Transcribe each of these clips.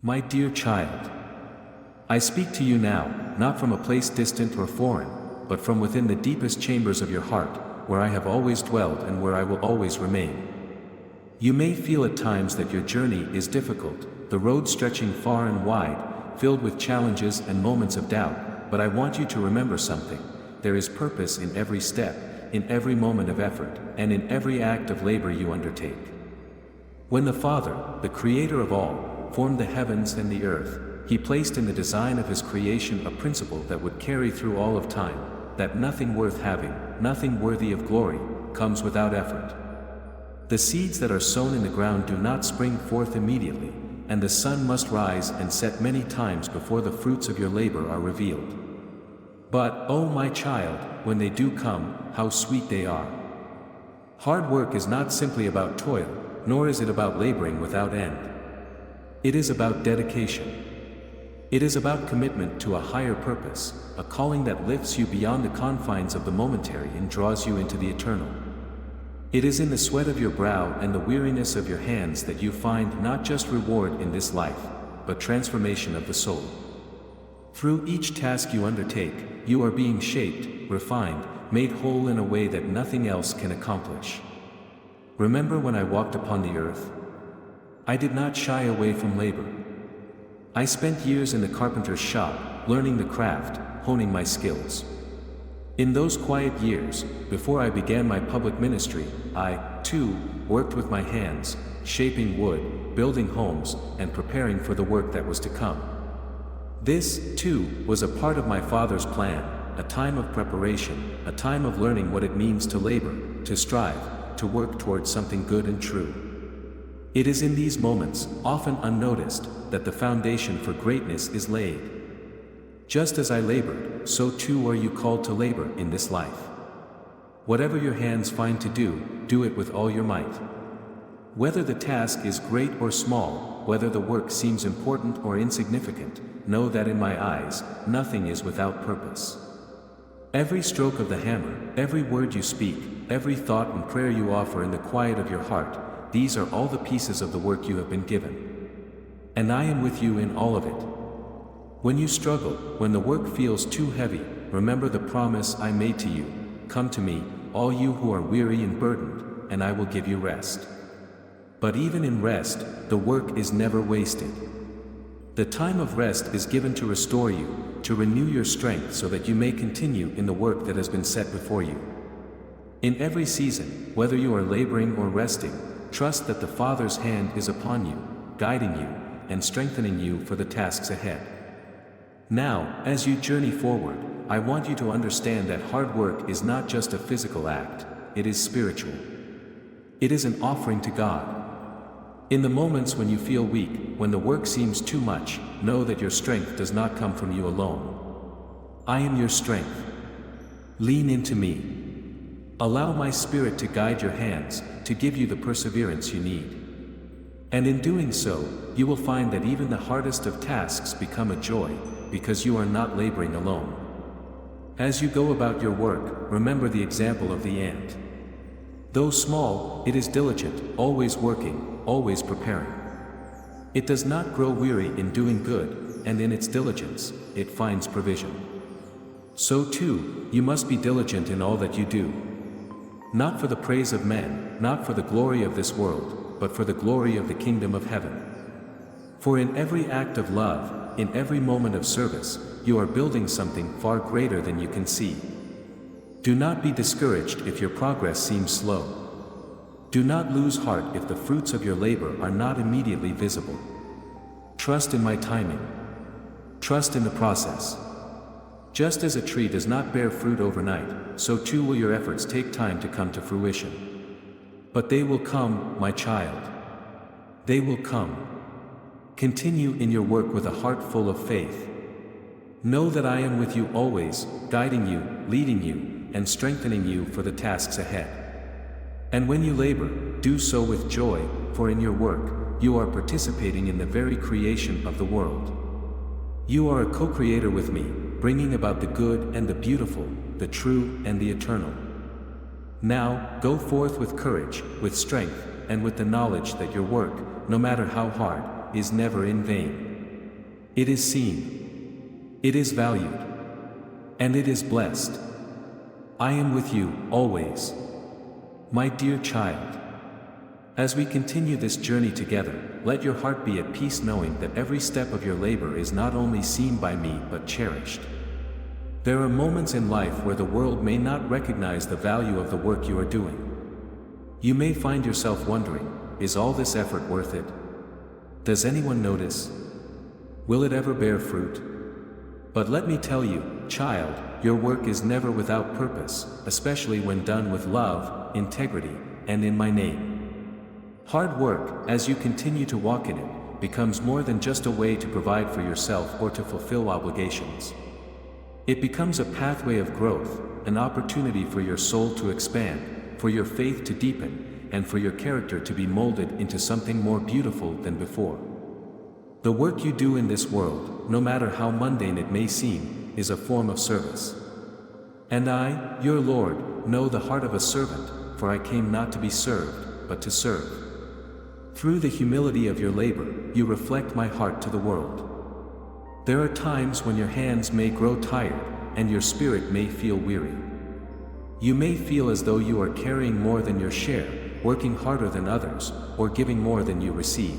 My dear child, I speak to you now, not from a place distant or foreign, but from within the deepest chambers of your heart, where I have always dwelled and where I will always remain. You may feel at times that your journey is difficult, the road stretching far and wide, filled with challenges and moments of doubt, but I want you to remember something. There is purpose in every step, in every moment of effort, and in every act of labor you undertake. When the Father, the Creator of all, formed the heavens and the earth, He placed in the design of His creation a principle that would carry through all of time, that nothing worth having, nothing worthy of glory, comes without effort. The seeds that are sown in the ground do not spring forth immediately, and the sun must rise and set many times before the fruits of your labor are revealed. But, oh my child, when they do come, how sweet they are. Hard work is not simply about toil, nor is it about laboring without end. It is about dedication. It is about commitment to a higher purpose, a calling that lifts you beyond the confines of the momentary and draws you into the eternal. It is in the sweat of your brow and the weariness of your hands that you find not just reward in this life, but transformation of the soul. Through each task you undertake, you are being shaped, refined, made whole in a way that nothing else can accomplish. Remember when I walked upon the earth? I did not shy away from labor. I spent years in the carpenter's shop, learning the craft, honing my skills. In those quiet years, before I began my public ministry, I, too, worked with my hands, shaping wood, building homes, and preparing for the work that was to come. This, too, was a part of my Father's plan, a time of preparation, a time of learning what it means to labor, to strive, to work towards something good and true. It is in these moments, often unnoticed, that the foundation for greatness is laid. Just as I labored, so too are you called to labor in this life. Whatever your hands find to do, do it with all your might. Whether the task is great or small, whether the work seems important or insignificant, know that in my eyes, nothing is without purpose. Every stroke of the hammer, every word you speak, every thought and prayer you offer in the quiet of your heart, these are all the pieces of the work you have been given. And I am with you in all of it. When you struggle, when the work feels too heavy, remember the promise I made to you. Come to me, all you who are weary and burdened, and I will give you rest. But even in rest, the work is never wasted. The time of rest is given to restore you, to renew your strength so that you may continue in the work that has been set before you. In every season, whether you are laboring or resting, trust that the Father's hand is upon you, guiding you, and strengthening you for the tasks ahead. Now, as you journey forward, I want you to understand that hard work is not just a physical act, it is spiritual. It is an offering to God. In the moments when you feel weak, when the work seems too much, know that your strength does not come from you alone. I am your strength. Lean into me. Allow my Spirit to guide your hands, to give you the perseverance you need. And in doing so, you will find that even the hardest of tasks become a joy, because you are not laboring alone. As you go about your work, remember the example of the ant. Though small, it is diligent, always working, always preparing. It does not grow weary in doing good, and in its diligence, it finds provision. So too, you must be diligent in all that you do. Not for the praise of men, not for the glory of this world, but for the glory of the kingdom of heaven. For in every act of love, in every moment of service, you are building something far greater than you can see. Do not be discouraged if your progress seems slow. Do not lose heart if the fruits of your labor are not immediately visible. Trust in my timing. Trust in the process. Just as a tree does not bear fruit overnight, so too will your efforts take time to come to fruition. But they will come, my child. They will come. Continue in your work with a heart full of faith. Know that I am with you always, guiding you, leading you, and strengthening you for the tasks ahead. And when you labor, do so with joy, for in your work, you are participating in the very creation of the world. You are a co-creator with me, bringing about the good and the beautiful, the true and the eternal. Now, go forth with courage, with strength, and with the knowledge that your work, no matter how hard, is never in vain. It is seen. It is valued. And it is blessed. I am with you, always. My dear child. As we continue this journey together, let your heart be at peace knowing that every step of your labor is not only seen by me but cherished. There are moments in life where the world may not recognize the value of the work you are doing. You may find yourself wondering, is all this effort worth it? Does anyone notice? Will it ever bear fruit? But let me tell you, child, your work is never without purpose, especially when done with love, integrity, and in my name. Hard work, as you continue to walk in it, becomes more than just a way to provide for yourself or to fulfill obligations. It becomes a pathway of growth, an opportunity for your soul to expand, for your faith to deepen, and for your character to be molded into something more beautiful than before. The work you do in this world, no matter how mundane it may seem, is a form of service. And I, your Lord, know the heart of a servant, for I came not to be served, but to serve. Through the humility of your labor, you reflect my heart to the world. There are times when your hands may grow tired, and your spirit may feel weary. You may feel as though you are carrying more than your share, working harder than others, or giving more than you receive.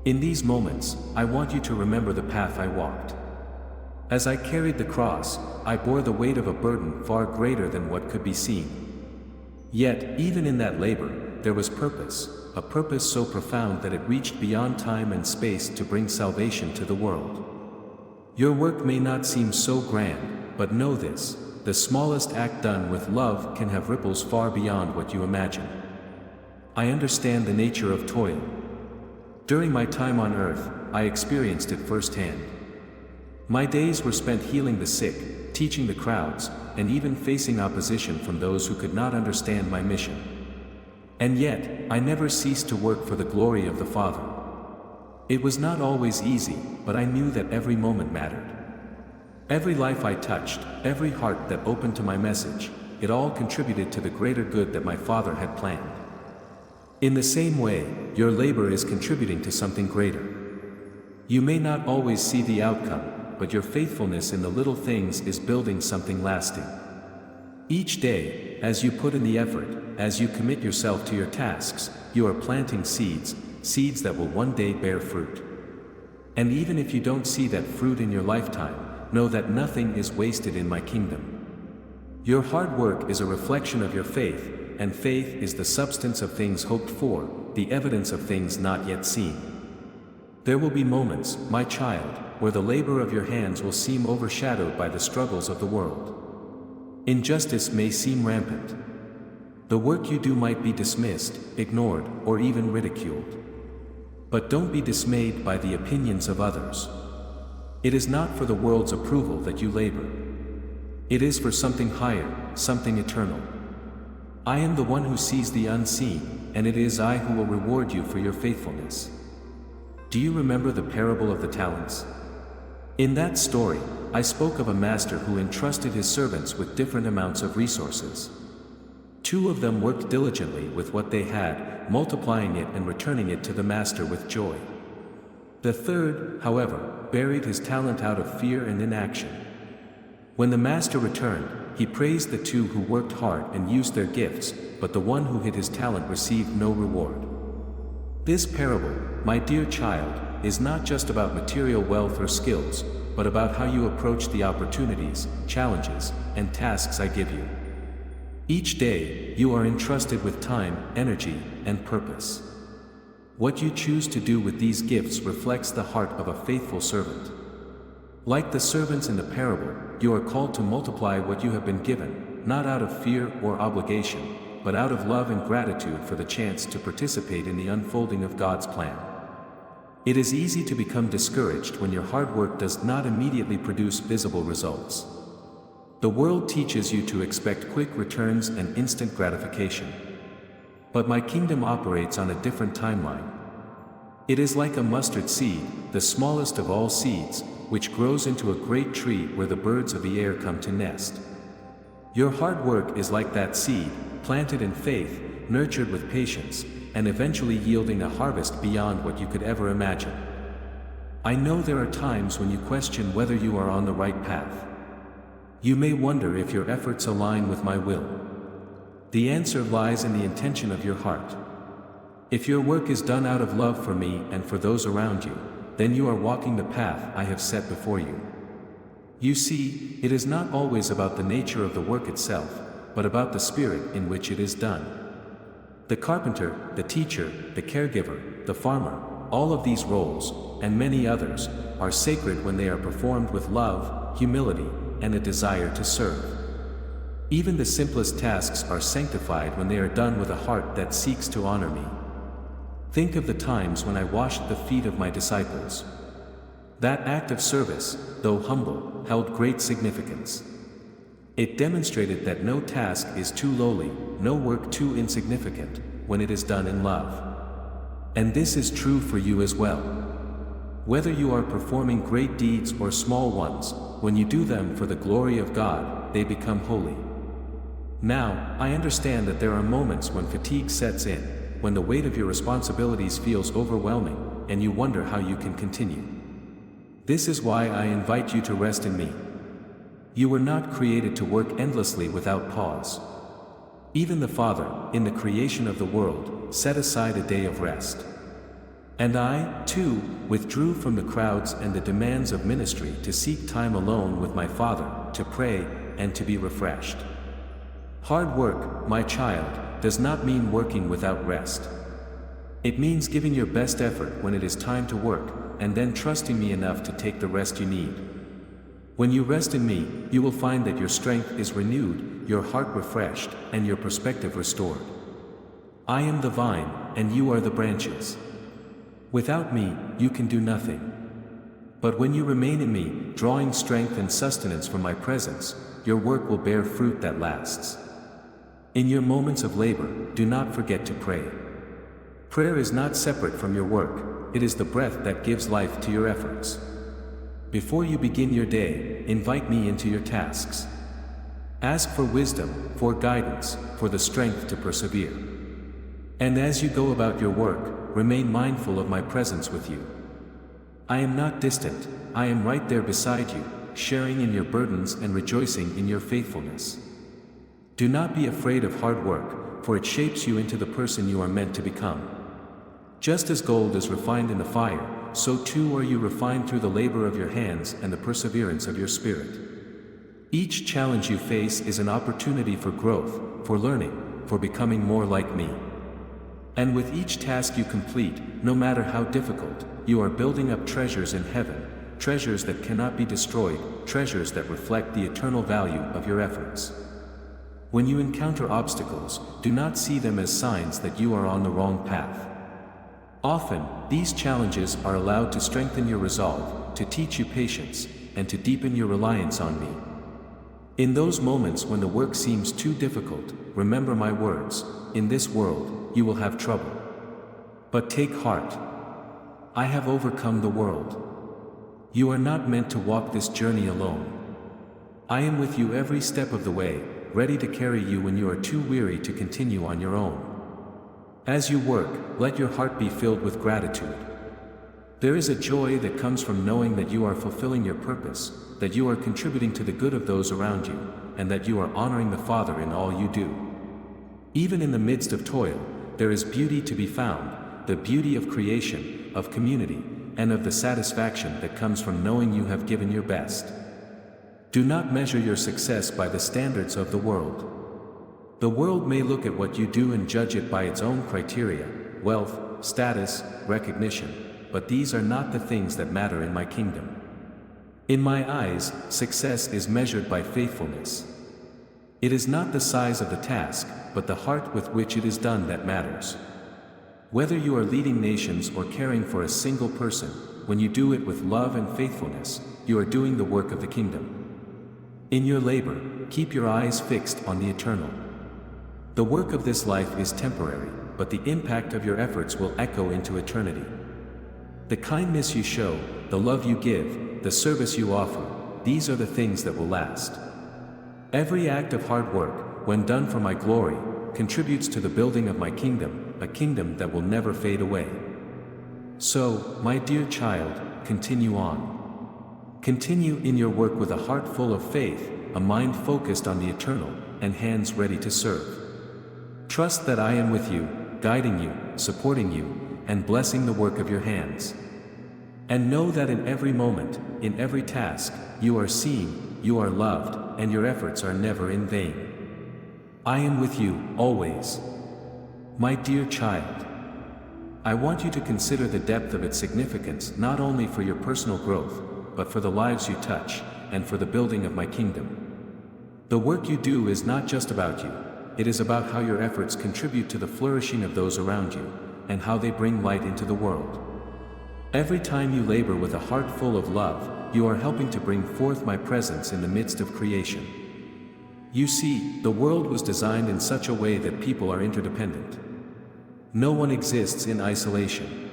In these moments, I want you to remember the path I walked. As I carried the cross, I bore the weight of a burden far greater than what could be seen. Yet, even in that labor, there was purpose, a purpose so profound that it reached beyond time and space to bring salvation to the world. Your work may not seem so grand, but know this, the smallest act done with love can have ripples far beyond what you imagine. I understand the nature of toil. During my time on earth, I experienced it firsthand. My days were spent healing the sick, teaching the crowds, and even facing opposition from those who could not understand my mission. And yet, I never ceased to work for the glory of the Father. It was not always easy, but I knew that every moment mattered. Every life I touched, every heart that opened to my message, it all contributed to the greater good that my Father had planned. In the same way, your labor is contributing to something greater. You may not always see the outcome, but your faithfulness in the little things is building something lasting. Each day, as you put in the effort, as you commit yourself to your tasks, you are planting seeds, seeds that will one day bear fruit. And even if you don't see that fruit in your lifetime, know that nothing is wasted in my kingdom. Your hard work is a reflection of your faith, and faith is the substance of things hoped for, the evidence of things not yet seen. There will be moments, my child, where the labor of your hands will seem overshadowed by the struggles of the world. Injustice may seem rampant. The work you do might be dismissed, ignored, or even ridiculed. But don't be dismayed by the opinions of others. It is not for the world's approval that you labor. It is for something higher, something eternal. I am the one who sees the unseen, and it is I who will reward you for your faithfulness. Do you remember the parable of the talents? In that story, I spoke of a master who entrusted his servants with different amounts of resources. 2 of them worked diligently with what they had, multiplying it and returning it to the master with joy. The third, however, buried his talent out of fear and inaction. When the master returned, he praised the 2 who worked hard and used their gifts, but the one who hid his talent received no reward. This parable, my dear child, is not just about material wealth or skills, but about how you approach the opportunities, challenges, and tasks I give you. Each day, you are entrusted with time, energy, and purpose. What you choose to do with these gifts reflects the heart of a faithful servant. Like the servants in the parable, you are called to multiply what you have been given, not out of fear or obligation, but out of love and gratitude for the chance to participate in the unfolding of God's plan. It is easy to become discouraged when your hard work does not immediately produce visible results. The world teaches you to expect quick returns and instant gratification. But my kingdom operates on a different timeline. It is like a mustard seed, the smallest of all seeds, which grows into a great tree where the birds of the air come to nest. Your hard work is like that seed, planted in faith, nurtured with patience, and eventually yielding a harvest beyond what you could ever imagine. I know there are times when you question whether you are on the right path. You may wonder if your efforts align with my will. The answer lies in the intention of your heart. If your work is done out of love for me and for those around you, then you are walking the path I have set before you. You see, it is not always about the nature of the work itself, but about the spirit in which it is done. The carpenter, the teacher, the caregiver, the farmer, all of these roles, and many others, are sacred when they are performed with love, humility, and a desire to serve. Even the simplest tasks are sanctified when they are done with a heart that seeks to honor me. Think of the times when I washed the feet of my disciples. That act of service, though humble, held great significance. It demonstrated that no task is too lowly, no work too insignificant, when it is done in love. And this is true for you as well. Whether you are performing great deeds or small ones, when you do them for the glory of God, they become holy. Now, I understand that there are moments when fatigue sets in, when the weight of your responsibilities feels overwhelming, and you wonder how you can continue. This is why I invite you to rest in me. You were not created to work endlessly without pause. Even the Father, in the creation of the world, set aside a day of rest. And I, too, withdrew from the crowds and the demands of ministry to seek time alone with my Father, to pray, and to be refreshed. Hard work, my child, does not mean working without rest. It means giving your best effort when it is time to work, and then trusting me enough to take the rest you need. When you rest in me, you will find that your strength is renewed, your heart refreshed, and your perspective restored. I am the vine, and you are the branches. Without me, you can do nothing. But when you remain in me, drawing strength and sustenance from my presence, your work will bear fruit that lasts. In your moments of labor, do not forget to pray. Prayer is not separate from your work, it is the breath that gives life to your efforts. Before you begin your day, invite me into your tasks. Ask for wisdom, for guidance, for the strength to persevere. And as you go about your work, remain mindful of my presence with you. I am not distant, I am right there beside you, sharing in your burdens and rejoicing in your faithfulness. Do not be afraid of hard work, for it shapes you into the person you are meant to become. Just as gold is refined in the fire, so too are you refined through the labor of your hands and the perseverance of your spirit. Each challenge you face is an opportunity for growth, for learning, for becoming more like me. And with each task you complete, no matter how difficult, you are building up treasures in heaven, treasures that cannot be destroyed, treasures that reflect the eternal value of your efforts. When you encounter obstacles, do not see them as signs that you are on the wrong path. Often, these challenges are allowed to strengthen your resolve, to teach you patience, and to deepen your reliance on me. In those moments when the work seems too difficult, remember my words: in this world, you will have trouble. But take heart. I have overcome the world. You are not meant to walk this journey alone. I am with you every step of the way, ready to carry you when you are too weary to continue on your own. As you work, let your heart be filled with gratitude. There is a joy that comes from knowing that you are fulfilling your purpose, that you are contributing to the good of those around you, and that you are honoring the Father in all you do. Even in the midst of toil, there is beauty to be found, the beauty of creation, of community, and of the satisfaction that comes from knowing you have given your best. Do not measure your success by the standards of the world. The world may look at what you do and judge it by its own criteria: wealth, status, recognition, but these are not the things that matter in my kingdom. In my eyes, success is measured by faithfulness. It is not the size of the task, but the heart with which it is done that matters. Whether you are leading nations or caring for a single person, when you do it with love and faithfulness, you are doing the work of the kingdom. In your labor, keep your eyes fixed on the eternal. The work of this life is temporary, but the impact of your efforts will echo into eternity. The kindness you show, the love you give, the service you offer, these are the things that will last. Every act of hard work, when done for my glory, contributes to the building of my kingdom, a kingdom that will never fade away. So, my dear child, continue on. Continue in your work with a heart full of faith, a mind focused on the eternal, and hands ready to serve. Trust that I am with you, guiding you, supporting you, and blessing the work of your hands. And know that in every moment, in every task, you are seen, you are loved, and your efforts are never in vain. I am with you, always. My dear child, I want you to consider the depth of its significance not only for your personal growth, but for the lives you touch, and for the building of my kingdom. The work you do is not just about you, it is about how your efforts contribute to the flourishing of those around you, and how they bring light into the world. Every time you labor with a heart full of love, you are helping to bring forth my presence in the midst of creation. You see, the world was designed in such a way that people are interdependent. No one exists in isolation.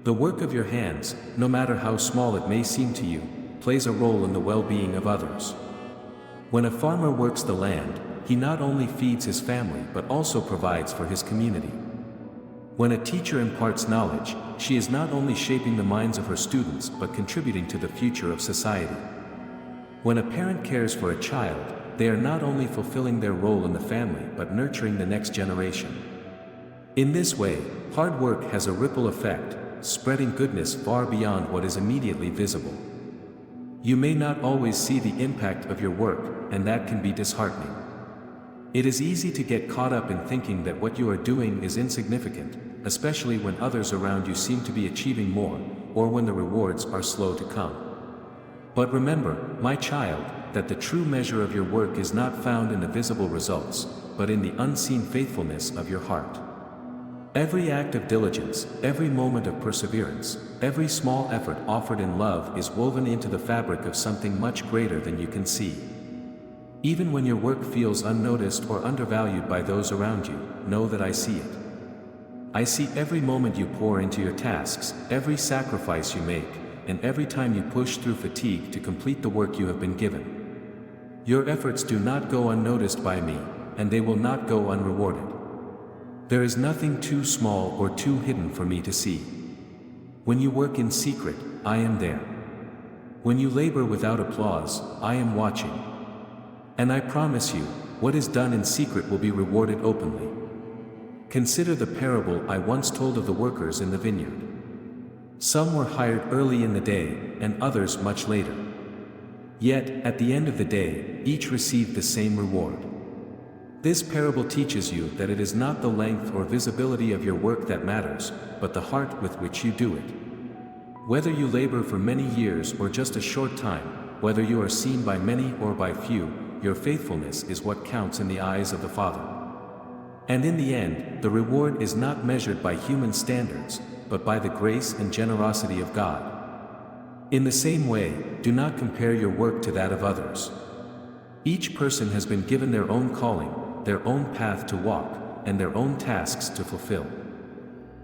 The work of your hands, no matter how small it may seem to you, plays a role in the well-being of others. When a farmer works the land, he not only feeds his family but also provides for his community. When a teacher imparts knowledge, she is not only shaping the minds of her students but contributing to the future of society. When a parent cares for a child, they are not only fulfilling their role in the family but nurturing the next generation. In this way, hard work has a ripple effect, spreading goodness far beyond what is immediately visible. You may not always see the impact of your work, and that can be disheartening. It is easy to get caught up in thinking that what you are doing is insignificant, especially when others around you seem to be achieving more, or when the rewards are slow to come. But remember, my child, that the true measure of your work is not found in the visible results, but in the unseen faithfulness of your heart. Every act of diligence, every moment of perseverance, every small effort offered in love is woven into the fabric of something much greater than you can see. Even when your work feels unnoticed or undervalued by those around you, know that I see it. I see every moment you pour into your tasks, every sacrifice you make, and every time you push through fatigue to complete the work you have been given. Your efforts do not go unnoticed by me, and they will not go unrewarded. There is nothing too small or too hidden for me to see. When you work in secret, I am there. When you labor without applause, I am watching. And I promise you, what is done in secret will be rewarded openly. Consider the parable I once told of the workers in the vineyard. Some were hired early in the day, and others much later. Yet, at the end of the day, each received the same reward. This parable teaches you that it is not the length or visibility of your work that matters, but the heart with which you do it. Whether you labor for many years or just a short time, whether you are seen by many or by few, your faithfulness is what counts in the eyes of the Father. And in the end, the reward is not measured by human standards, but by the grace and generosity of God. In the same way, do not compare your work to that of others. Each person has been given their own calling, their own path to walk, and their own tasks to fulfill.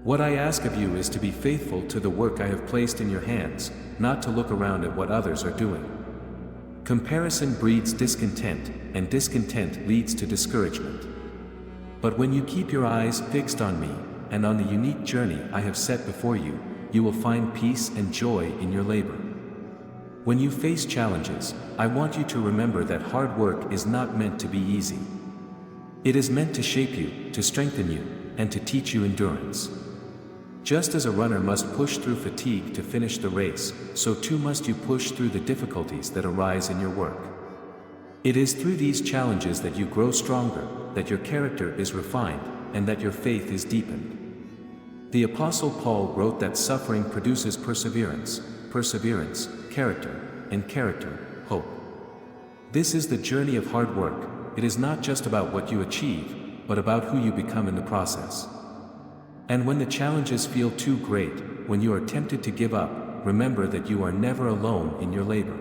What I ask of you is to be faithful to the work I have placed in your hands, not to look around at what others are doing. Comparison breeds discontent, and discontent leads to discouragement. But when you keep your eyes fixed on me, and on the unique journey I have set before you, you will find peace and joy in your labor. When you face challenges, I want you to remember that hard work is not meant to be easy. It is meant to shape you, to strengthen you, and to teach you endurance. Just as a runner must push through fatigue to finish the race, so too must you push through the difficulties that arise in your work. It is through these challenges that you grow stronger, that your character is refined, and that your faith is deepened. The Apostle Paul wrote that suffering produces perseverance, perseverance, character, and character, hope. This is the journey of hard work. It is not just about what you achieve, but about who you become in the process. And when the challenges feel too great, when you are tempted to give up, remember that you are never alone in your labor.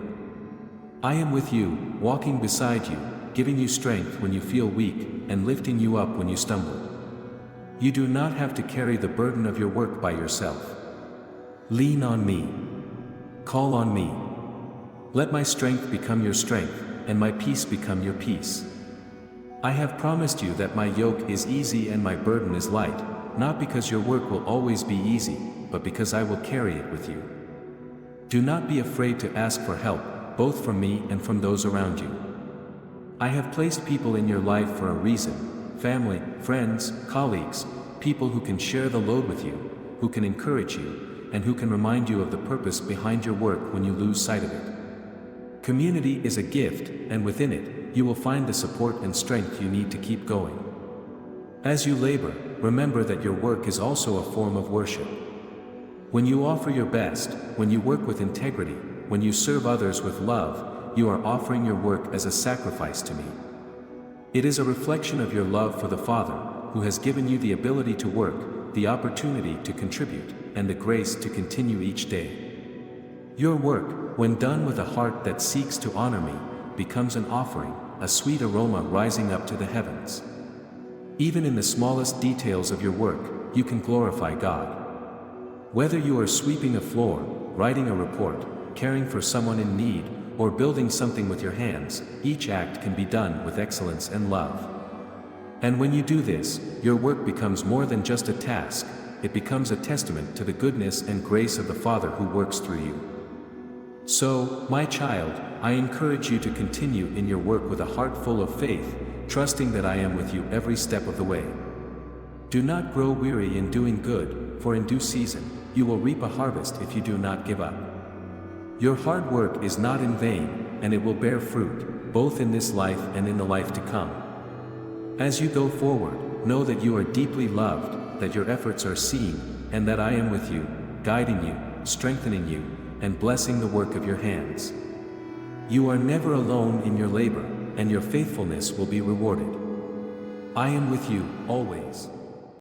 I am with you, walking beside you, giving you strength when you feel weak, and lifting you up when you stumble. You do not have to carry the burden of your work by yourself. Lean on me. Call on me. Let my strength become your strength, and my peace become your peace. I have promised you that my yoke is easy and my burden is light, not because your work will always be easy, but because I will carry it with you. Do not be afraid to ask for help, both from me and from those around you. I have placed people in your life for a reason: family, friends, colleagues, people who can share the load with you, who can encourage you, and who can remind you of the purpose behind your work when you lose sight of it. Community is a gift, and within it, you will find the support and strength you need to keep going. As you labor, remember that your work is also a form of worship. When you offer your best, when you work with integrity, when you serve others with love, you are offering your work as a sacrifice to me. It is a reflection of your love for the Father, who has given you the ability to work, the opportunity to contribute, and the grace to continue each day. Your work, when done with a heart that seeks to honor me, becomes an offering, a sweet aroma rising up to the heavens. Even in the smallest details of your work, you can glorify God. Whether you are sweeping a floor, writing a report, caring for someone in need, or building something with your hands, each act can be done with excellence and love. And when you do this, your work becomes more than just a task, it becomes a testament to the goodness and grace of the Father who works through you. So, my child, I encourage you to continue in your work with a heart full of faith, trusting that I am with you every step of the way. Do not grow weary in doing good, for in due season, you will reap a harvest if you do not give up. Your hard work is not in vain, and it will bear fruit, both in this life and in the life to come. As you go forward, know that you are deeply loved, that your efforts are seen, and that I am with you, guiding you, strengthening you, and blessing the work of your hands. You are never alone in your labor, and your faithfulness will be rewarded. I am with you, always.